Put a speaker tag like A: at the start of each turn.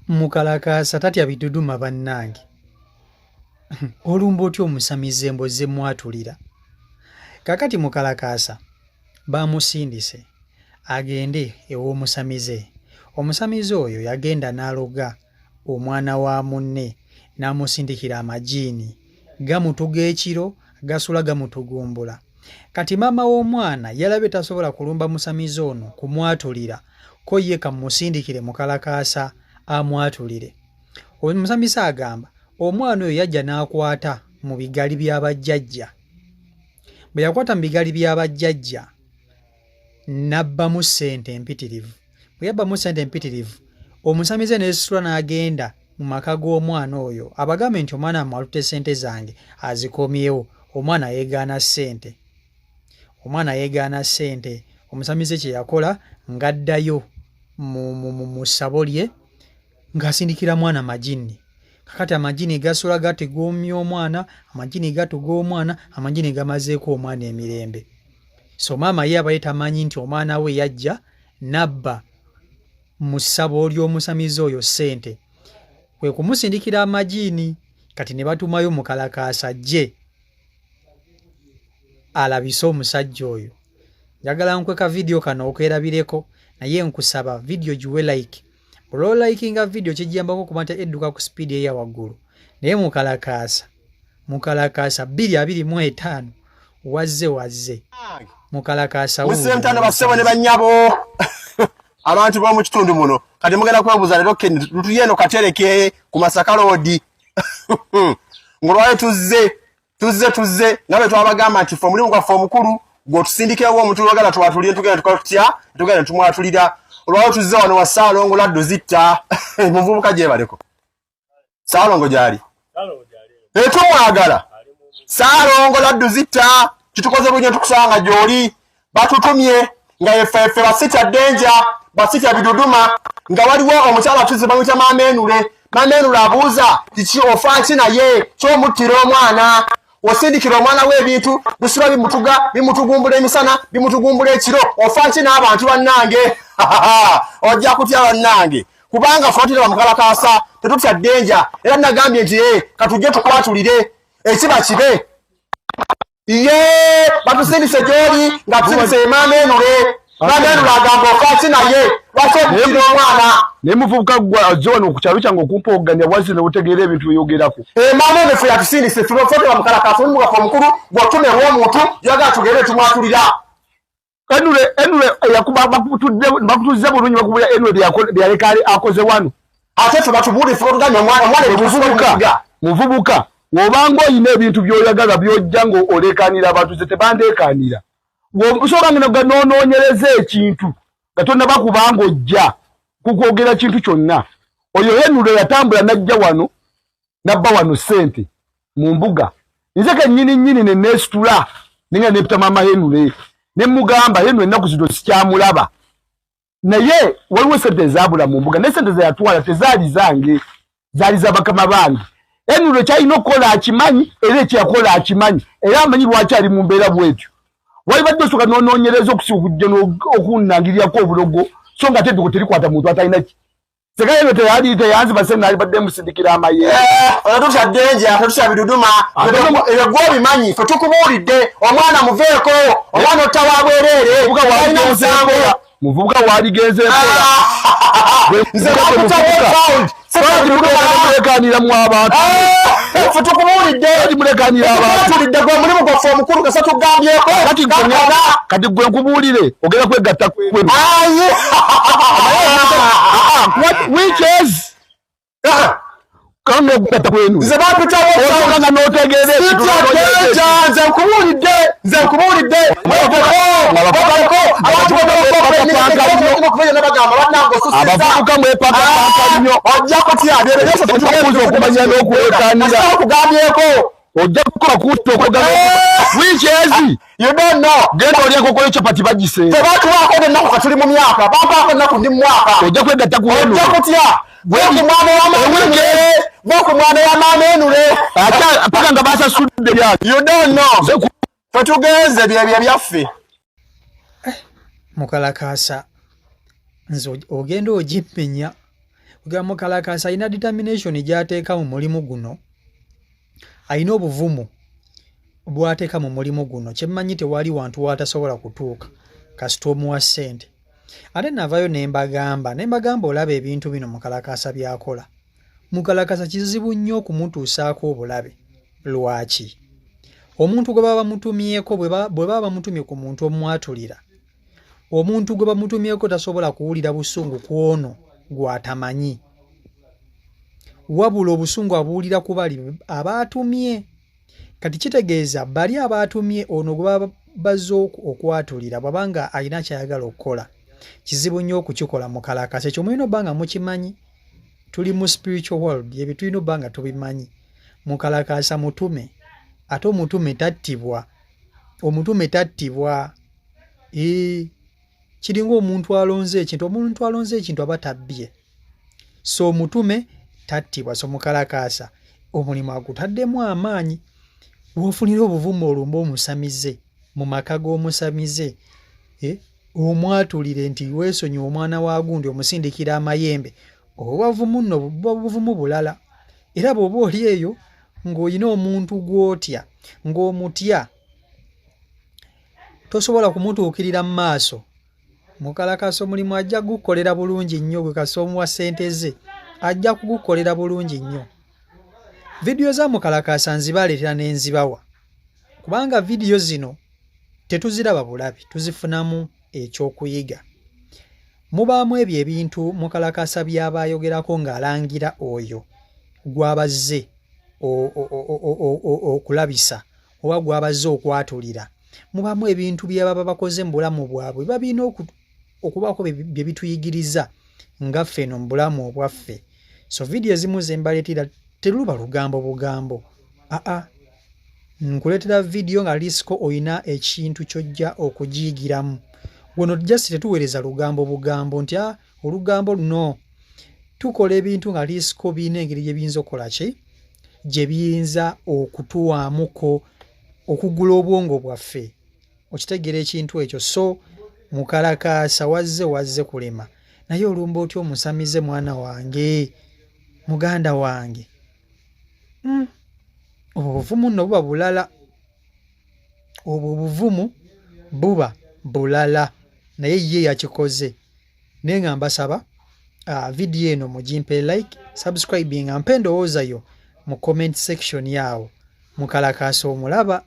A: Mukalakasa tatya biduduma bannange. Olumba otyo omusamize emboze mwatulira. Kakati Mukalakasa bamusindise agende ew'omusamize. Omusamize oyo yagenda n'aloga omwana wa munne n'amusindikira amajiini. Gamutuga ekiro, gasula gamutugumbula. Kati maama w'omwana yalabe tasobola kulumba musamize ono kumwatulira, ko ye kamusindikire Mukalakasa amwatulire. Omusamize agamba omwana oyo yajja n'akwata mu bigali by'abajjajja. Bwe yakwata mu bigali by'abajjajja n'abbamu ssente empitirivu. Bwe yabbamu ssente empitirivu, omusamize n'esitula n'agenda mu maka g'omwana oyo abagambe nti omwana amwalute ssente zange azikomyewo. Omwana yeegaana ssente. Omusamize kye yakola ng'addayo mu ssabo lye ng'asindikira mwana majini. Kakati amajini gasula gategomya omwana, amajini gatuga omwana, amajini gamazeeko omwana emirembe. So maama ye abaye tamanyi nti omwana we yajja nabba mu ssabo ly'omusamize oyo ssente. Kwe kumusindikira amajini. Kati ne batumayo Mukalakasa ajje alabise omusajja oyo. Njagala nkweka video kano okwerabireko, naye nkusaba video giwe like. Bw'olwo likinga video kijjambako kumata edduka ku speed eya waggulu. Naye Mukalakasa 225 wazze. Mukalakasa
B: musentana basebo ne banyabo abantu b'omu kitundu muno kati mugenda kwebuuza leero lutuyeno katereke ku Masaka Road ngolwayo tuzze nabe twabagamba nti fo mulimu gwaffe omukulu gwotusindikewo omuntu lwagala twatulire tugenda tukatya tugenda tumwatulira olwayo tuzze wano wa Saalongo Laddu zitta muvubuka gyebaleko Saalongo gyali etumwagala Saalongo Laddu zitta kitukoze bunye tukusanga gyoli batutumye nga yefefe basita denja basita biduduma nga waliwo omukyala tuze bamuyita Mamenule abuuza kiki ofansi naye ky'omuttira omwana osindikira omwana w'ebintu bisula bimutugumbula emisana bimutugumbula ekiro ofansi n'abantu bannange ojja kutya bannange kubanga fotira Mukalakasa tetutya denja era nagambye nti katujje tukwatulire ekiba kibe batusindise gyoli nga tusindise Mamenule agamba ofansi naye wasobutira omwana
C: ne muvubuka gwa John okukyalo kyange okumpoganya wazire otegeera ebintu byogerako.
B: Mamenule fe yatusindise fotira Mukalakasa omugafa omukulu gw'otume w'omuntu yagala tugere tumwatulira.
C: Enule yakuba bakutuzza bulungi bakubula Enule byaleka akoze wano.
B: Ate tubatubuli fotoganya omwana
C: muvubuka wobanga oyina ebintu by'oyagala by'ojja ng'oleekaanira abantu ze tebandeekaanira. Osobola nga noonoonyereza ekintu nga tonnaba kubanga ojja kukwogera kintu kyonna. Oyo Enule yatambula n'ajja wano n'abba wano ssente mu mbuga. Nze kennyini ne neesitula ninga nepita maama Enule ne mugamba Enule ennaku zino sikyamulaba. Naye waliwo ssente ezaabula mu mbuga naye ssente ze yatwala tezaali zange, zaali za bakama bange. Enule kyalina okukola akimanyi era ekyakola akimanyi era amanyi lwaki ali mu mbeera bwetyo. Walibadde osooka noonoonyereza okusikujja okunnangirirako obulogo so nga tedduko terikwata muntu atalina ki. Sekayeno teyanziba se naalibadde musindikira amaye.
B: Onatusha denja, onatusha biduduma, ebyo gw'obimanyi, fe tukubuulidde omwana muveeko, omwana ottawa bwereere,
C: muvubuka waaligenze empola.
B: Nze bakutawo
C: mulekaanira mu abantu.
B: Fe tukubuulidde
C: mulekaanira abantu.
B: Tulidde gwe mulimu gwaffe omukulu gasa tugambyeko.
C: Kati gwe nkubuulire ogenda kwegatta kwenu. Which is kama kugata kwenu.
B: Nze bakutawo
C: nga nootegeera ekintu.
B: Nze nkubuulidde.
C: Abavubuka mwepaka nnyo.
B: Ojja kutya
C: tukubuuza okumanya n'okuleekaanira.
B: Kugambyeko.
C: Ojja kukola kuutta okugamba. Which is
B: you don't know.
C: Genda olya kokole chapati bagise.
B: Tebatwako ennaku katuli mu myaka. Bampaako ennaku ndi mu mwaka.
C: Ojja kwegatta ku Enule.
B: Ojja kutya. Bw'oku mwana wa Mamenule.
C: Paka nga basasudde byaki.
B: You don't know. Fe tugenze bye byaffe.
A: Mukalakasa nze ogenda ogippenya Kuga mukalakasa ina determination gy'ateeka mu mulimu guno, ayina obuvumu bw'ateeka mu mulimu guno. Kyemmanyi tewali wantu watasobola kutuuka kasita omuwa ssente. Ate navayo ne mbagamba olaba ebintu bino mukalakasa by'akola. Mukalakasa kizibu nnyo okumutuusaako obulabe. Lwaki? Omuntu gwe baba bamutumyeko bwe baba bamutumye ku muntu omwatulira, omuntu gwe bamutumyeko tasobola kuwulira busungu ku ono gw'atamanyi, wabula obusungu abuwulira ku bali abaatumye. Kati kitegeeza bali abaatumye ono gwe baba bazze okwatulira bw'abanga alina kyayagala okukola, kizibu nnyo okukikola mukalakasa. Ekyo mulina obba nga mukimanyi. Tuli mu spiritual world, ebyo tulina obba nga tubimanyi. Mukalakasa mutume, ate omutume tattibwa. Omutume tattibwa. Kiringa omuntu alonze ekintu, omuntu alonze ekintu aba tabbye. So omutume tattibwa. So mukalakasa omulimu agutaddemu amaanyi. Bw'ofunira obuvumu olumba omusamize mu maka g'omusamize, omwatulire nti weesonyiwa omwana wa gundi omusindikira amayembe, obuvumu nno buvumu bulala. Era bw'oba oli eyo ng'olina omuntu gw'otya, ng'omutya, tosobola kumutuukirira mu maaso. Mukalakasa omulimu ajja kugukolera bulungi nnyo. Gwe kasita omuwa ssente ze ajja kugukolera bulungi nnyo. Vidiyo za mukalakasa nzibaleetera ne nzibawa, kubanga vidiyo zino tetuziraba bulabi, tuzifunamu ekyokuyiga. Mubaamu ebyo ebintu mukalakasa by'aba ayogerako ng'alangira oyo gw'abazze okulabisa oba gw'abazze okwatulira. Mubaamu ebintu bye baba bakoze mu bulamu bwabwe biba birina okubaako bye bituyigiriza nga ffe eno mu bulamu obwaffe. So vidiyo ezimu ze mbaleetera teruba lugambo bugambo. Nkuleetera vidiyo nga lisiko oyina ekintu ky'ojja okugiyigiramu. Wano just tetuweereza lugambo bugambo nti olugambo luno. Tukola ebintu nga lisiko birina engeri gye biyinza okukola ki, gye biyinza okutuwaamuko okugula obwongo bwaffe. Okitegeera ekintu ekyo. So mukalakasa wazze kulema, naye olumba otyo omusamize mwana wange, muganda wange. Obwo obuvumu nno buba bulala. Obwo obuvumu buba bulala, naye ye yakikoze. Naye nga mbasaba vidiyo eno mugimpe like, subscribing, mpe endowooza yo mu comment section yaawo. Mukalakasa omulaba